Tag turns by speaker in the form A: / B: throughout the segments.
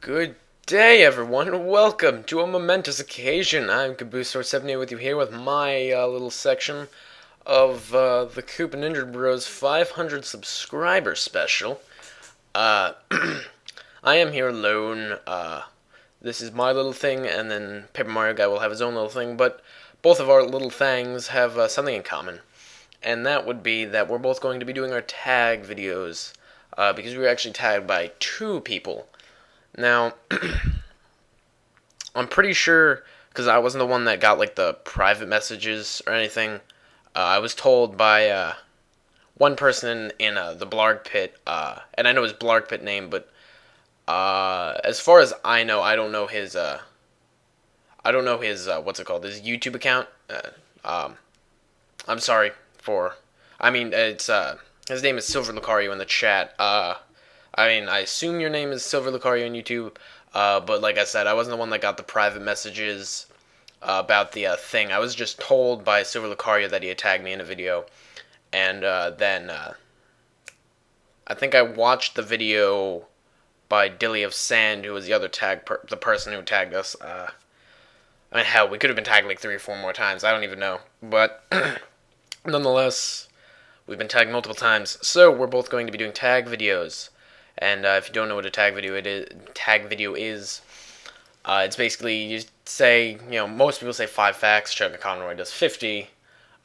A: Good day, everyone, and welcome to a momentous occasion. I'm Caboose 78 with you here with my little section of the Coop and Ninja Bros 500 subscriber special. Uh, I am here alone. This is my little thing, and then Paper Mario Guy will have his own little thing, but both of our little things have something in common. And that would be that we're both going to be doing our tag videos, because we were actually tagged by two people. Now, I'm pretty sure, because I wasn't the one that got, like, the private messages or anything. I was told by one person in the Blarg Pit, and I know his Blarg Pit name, but as far as I know, I don't know his, what's it called, his YouTube account. I'm sorry for, it's, his name is Silver Lucario in the chat. I assume your name is Silver Lucario on YouTube, but like I said, I wasn't the one that got the private messages about the thing. I was just told by Silver Lucario that he had tagged me in a video, and then I think I watched the video by Dilly of Sand, who was the other the person who tagged us. Hell, we could have been tagged like 3 or 4 more times. I don't even know, but nonetheless, we've been tagged multiple times, so we're both going to be doing tag videos. And if you don't know what a tag video is, it's basically you say, most people say 5 facts. Chuck Conroy does 50,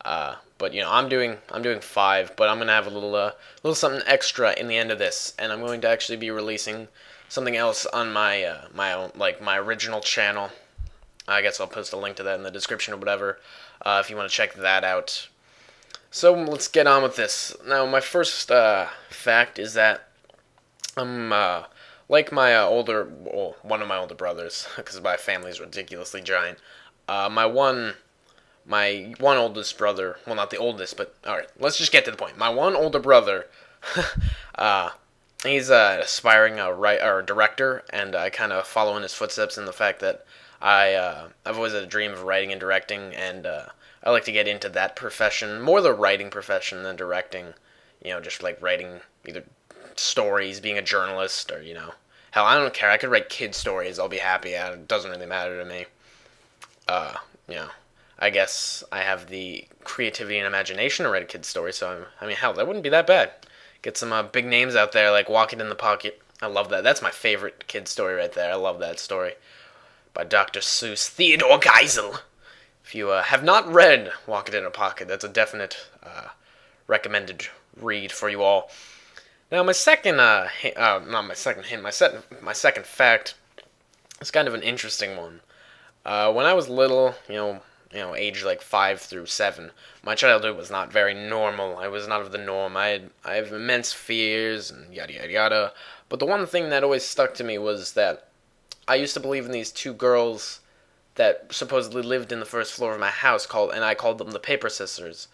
A: but I'm doing 5. But I'm gonna have a little something extra in the end of this, and I'm going to actually be releasing something else on my my original channel. I guess I'll post a link to that in the description or whatever, if you want to check that out. So let's get on with this. Now, my first fact is that I'm like my one of my older brothers, because my family is ridiculously giant. My one oldest brother, well, not the oldest, but alright, let's just get to the point. My one older brother, he's an aspiring director, and I kind of follow in his footsteps in the fact that I've always had a dream of writing and directing, and I like to get into that profession, more the writing profession than directing. Just like writing either stories, being a journalist, or hell, I don't care. I could write kid stories. I'll be happy. It doesn't really matter to me. I guess I have the creativity and imagination to write a kid story. So hell, that wouldn't be that bad. Get some big names out there like Walking in the Pocket. I love that. That's my favorite kid story right there. I love that story by Dr. Seuss, Theodore Geisel. If you have not read Walking in a Pocket, that's a definite recommended read for you all. Now, my second, my second fact is kind of an interesting one. When I was little, aged like 5 through 7, my childhood was not very normal. I was not of the norm. I have immense fears and yada yada yada. But the one thing that always stuck to me was that I used to believe in these 2 girls that supposedly lived in the first floor of my house, and I called them the Paper Sisters.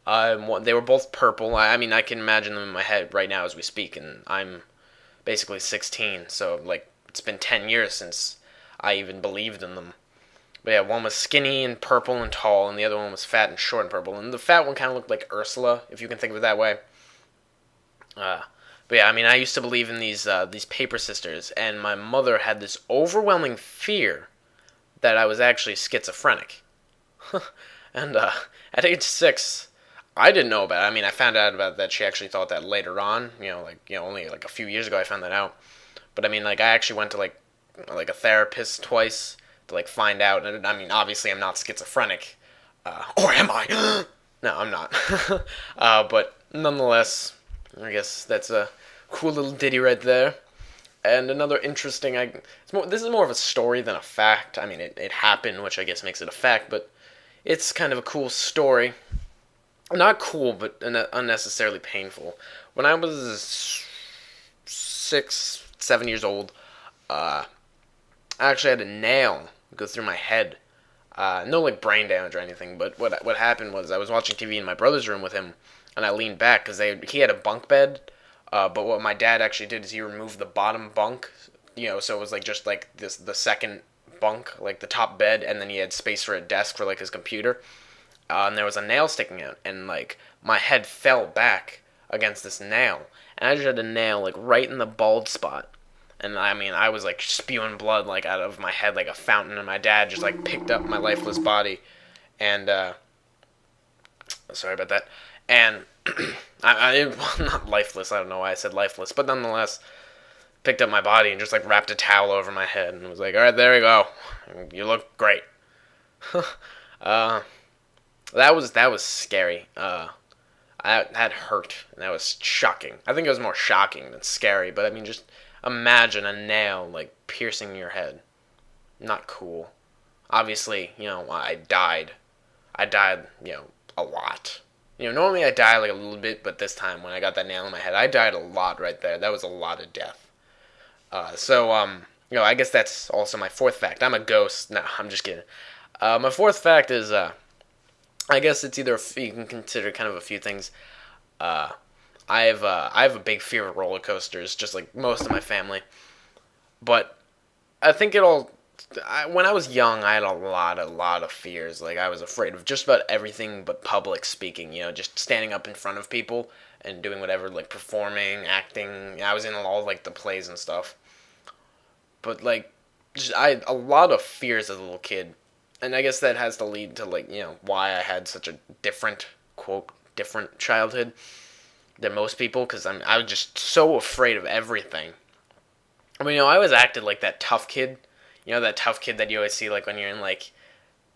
A: They were both purple. I can imagine them in my head right now as we speak, and I'm basically 16, so, it's been 10 years since I even believed in them. But yeah, one was skinny and purple and tall, and the other one was fat and short and purple, and the fat one kind of looked like Ursula, if you can think of it that way. But yeah, I used to believe in these Paper Sisters, and my mother had this overwhelming fear that I was actually schizophrenic. And at age 6... I didn't know about it. I found out about that. She actually thought that later on. Only like a few years ago I found that out. But I actually went to like a therapist twice to find out. And obviously I'm not schizophrenic, or am I? No, I'm not. But nonetheless, I guess that's a cool little ditty right there. And another interesting, this is more of a story than a fact. It happened, which I guess makes it a fact. But it's kind of a cool story. Not cool, but unnecessarily painful. When I was 6, 7 years old, I actually had a nail go through my head. No, brain damage or anything, but what happened was I was watching TV in my brother's room with him, and I leaned back because he had a bunk bed, but what my dad actually did is he removed the bottom bunk, so it was the second bunk, the top bed, and then he had space for a desk for his computer. And there was a nail sticking out, and my head fell back against this nail, and I just had a nail right in the bald spot, And I mean, I was like spewing blood like out of my head like a fountain, and my dad just like picked up my lifeless body, and sorry about that. And well, not lifeless. I don't know why I said lifeless, but nonetheless, picked up my body and just like wrapped a towel over my head and was like, "All right, there you go. You look great." uh, that was scary. That hurt. And that was shocking. I think it was more shocking than scary. But I mean, just imagine a nail like piercing your head. Not cool. Obviously, I died. I died, a lot. Normally I die like a little bit, but this time when I got that nail in my head, I died a lot right there. That was a lot of death. I guess that's also my fourth fact. I'm a ghost. No, I'm just kidding. My fourth fact is, I guess it's either you can consider kind of a few things. I have a big fear of roller coasters, just like most of my family. But I think when I was young, I had a lot of fears. Like, I was afraid of just about everything but public speaking, just standing up in front of people and doing whatever, like performing, acting. I was in all like the plays and stuff. But like, I had a lot of fears as a little kid. And I guess that has to lead to like, why I had such a different, quote, different childhood than most people, because I was just so afraid of everything. I mean, I always acted like that tough kid. That tough kid that you always see, like, when you're in, like,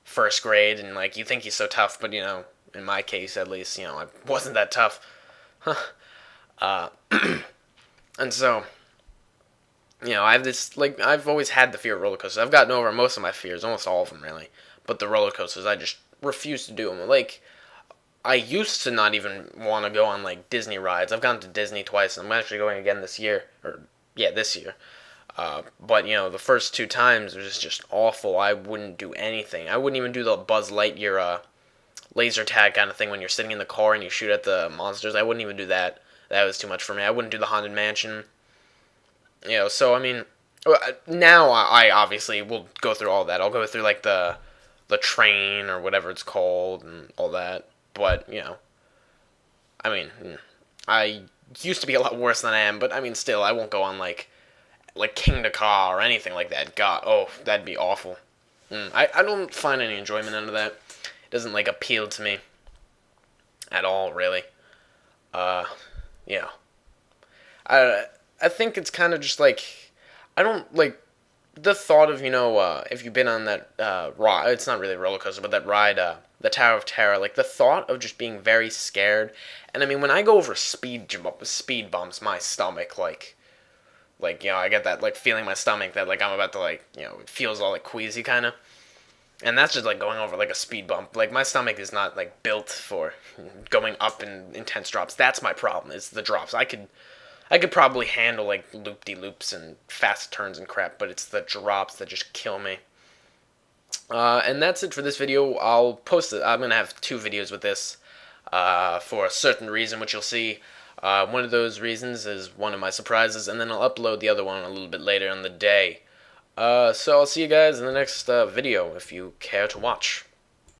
A: first grade, and, like, you think he's so tough, but, in my case, at least, I wasn't that tough. And so, I have this, like, I've always had the fear of roller coasters. I've gotten over most of my fears, almost all of them, really. But the roller coasters, I just refuse to do them. Like, I used to not even want to go on, like, Disney rides. I've gone to Disney twice, and I'm actually going again this year. This year. But, the first two times, it was just awful. I wouldn't do anything. I wouldn't even do the Buzz Lightyear laser tag kind of thing when you're sitting in the car and you shoot at the monsters. I wouldn't even do that. That was too much for me. I wouldn't do the Haunted Mansion. So, I mean, now I obviously will go through all that. I'll go through, like, the train or whatever it's called and all that. But, I mean, I used to be a lot worse than I am, but, I mean, still, I won't go on, like King Ka or anything like that. God, that'd be awful. I don't find any enjoyment out of that. It doesn't, like, appeal to me at all, really. Yeah. I think it's kind of just, like, I don't, like, the thought of, if you've been on that, ride, it's not really a roller coaster, but that ride, the Tower of Terror, like, the thought of just being very scared, and, I mean, when I go over speed bumps, my stomach, like, I get that, like, feeling in my stomach that, like, I'm about to, like, it feels all, like, queasy, kind of. And that's just, like, going over, like, a speed bump. Like, my stomach is not, like, built for going up in intense drops. That's my problem, is the drops. I could probably handle, like, loop-de-loops and fast turns and crap, but it's the drops that just kill me. And that's it for this video. I'll post it. I'm going to have 2 videos with this for a certain reason, which you'll see. One of those reasons is one of my surprises, and then I'll upload the other one a little bit later in the day. So I'll see you guys in the next video if you care to watch.